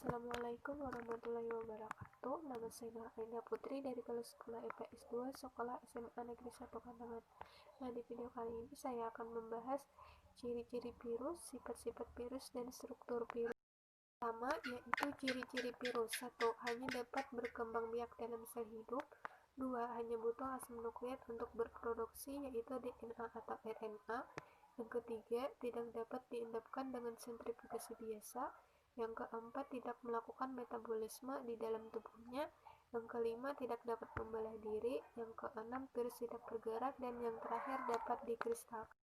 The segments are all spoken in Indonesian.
Assalamualaikum warahmatullahi wabarakatuh. Nama saya Nur Aida Putri dari kelas sekolah IPS 2 Sekolah SMA Negeri 1 Kandangan. Nah, di video kali ini saya akan membahas ciri-ciri virus, sifat-sifat virus, dan struktur virus. Pertama, yaitu ciri-ciri virus. 1. Hanya dapat berkembang biak dalam sel hidup. 2. Hanya butuh asam nukleat untuk berproduksi, yaitu DNA atau RNA. Yang ketiga, tidak dapat diendapkan dengan sentrifugasi biasa. Yang keempat, tidak melakukan metabolisme di dalam tubuhnya. Yang kelima, tidak dapat membelah diri. Yang keenam, virus tidak bergerak. Dan yang terakhir, dapat dikristalkan.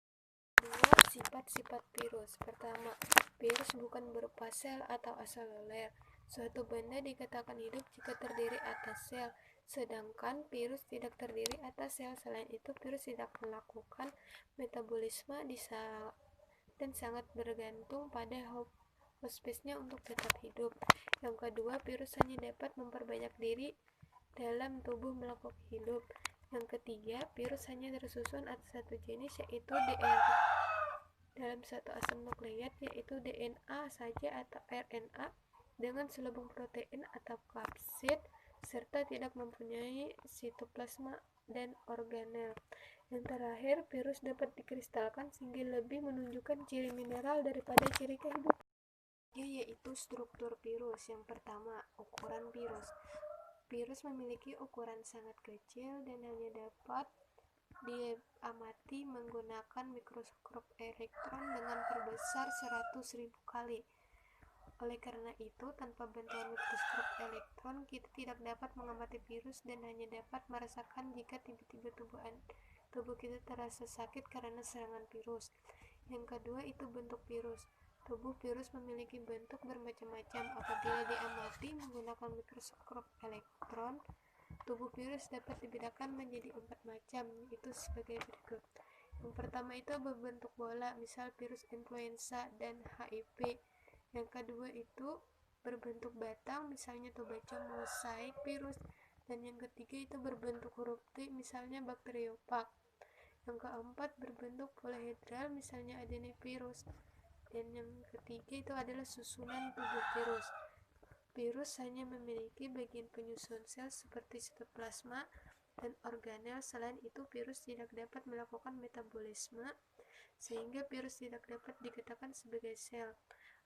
Dua, sifat-sifat virus. Pertama, virus bukan berupa sel atau aseluler. Suatu benda dikatakan hidup jika terdiri atas sel, sedangkan virus tidak terdiri atas sel. Selain itu, virus tidak melakukan metabolisme di sel dan sangat bergantung pada hospesnya untuk tetap hidup. Yang kedua, virus hanya dapat memperbanyak diri dalam tubuh makhluk hidup. Yang ketiga, virus hanya tersusun atas satu jenis, yaitu DNA dalam satu asam nukleat, yaitu DNA saja atau RNA dengan selubung protein atau kapsid, serta tidak mempunyai sitoplasma dan organel. Yang terakhir, virus dapat dikristalkan sehingga lebih menunjukkan ciri mineral daripada ciri kehidupan, yaitu struktur virus. Yang pertama, ukuran virus. Virus memiliki ukuran sangat kecil dan hanya dapat diamati menggunakan mikroskop elektron dengan perbesar 100.000 kali. Oleh karena itu, tanpa bantuan mikroskop elektron, kita tidak dapat mengamati virus dan hanya dapat merasakan jika tiba-tiba tubuh kita terasa sakit karena serangan virus. Yang kedua, itu bentuk virus. Tubuh virus memiliki bentuk bermacam-macam. Apabila diamati menggunakan mikroskop elektron, tubuh virus dapat dibedakan menjadi 4 macam, yaitu sebagai berikut. Yang pertama itu berbentuk bola, misal virus influenza dan HIV. Yang kedua itu berbentuk batang, misalnya tuberculose mosaik virus. Dan yang ketiga itu berbentuk huruf T, misalnya bakteriophag. Yang keempat berbentuk polihedral, misalnya adenovirus. Dan yang ketiga itu adalah susunan tubuh virus. Virus hanya memiliki bagian penyusun sel seperti sitoplasma dan organel. Selain itu, virus tidak dapat melakukan metabolisme, sehingga virus tidak dapat dikatakan sebagai sel.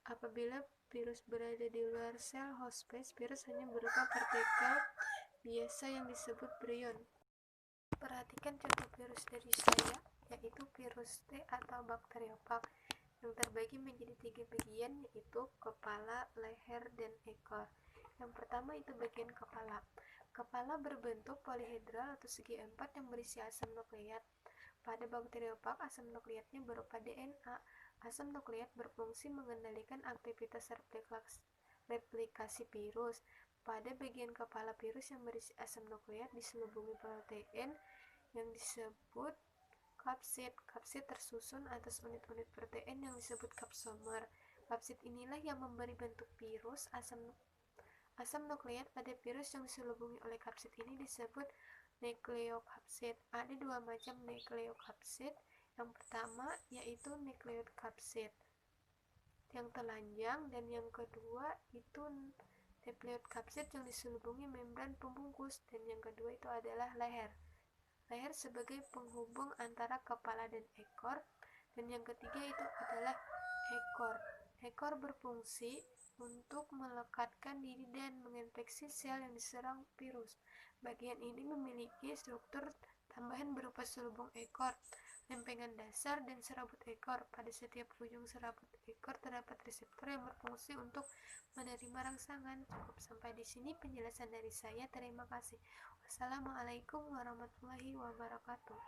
Apabila virus berada di luar sel hospes, virus hanya berupa partikel biasa yang disebut prion. Perhatikan contoh virus dari saya, yaitu virus T atau bakteriophag, yang terbagi menjadi 3 bagian, yaitu kepala, leher, dan ekor. Yang pertama itu bagian kepala. Kepala berbentuk polihedral atau segi empat yang berisi asam nukleat. Pada bakteriophag, asam nukleatnya berupa DNA. Asam nukleat berfungsi mengendalikan aktivitas replikasi virus. Pada bagian kepala virus yang berisi asam nukleat diselubungi protein yang disebut kapsid. Kapsid tersusun atas unit-unit protein yang disebut kapsomer. Kapsid inilah yang memberi bentuk virus. Asam nukleat pada virus yang diselubungi oleh kapsid ini disebut nukleokapsid. Ada 2 macam nukleokapsid. Yang pertama yaitu nukleokapsid yang telanjang, dan yang kedua itu nukleokapsid yang diselubungi membran pembungkus, dan yang kedua itu adalah leher. Leher sebagai penghubung antara kepala dan ekor, dan yang ketiga itu adalah ekor. Ekor berfungsi untuk melekatkan diri dan menginfeksi sel yang diserang virus. Bagian ini memiliki struktur tambahan berupa selubung ekor, lempengan dasar, dan serabut ekor. Pada setiap ujung serabut ekor terdapat reseptor yang berfungsi untuk menerima rangsangan. Cukup sampai di sini penjelasan dari saya. Terima kasih. Wassalamualaikum warahmatullahi wabarakatuh.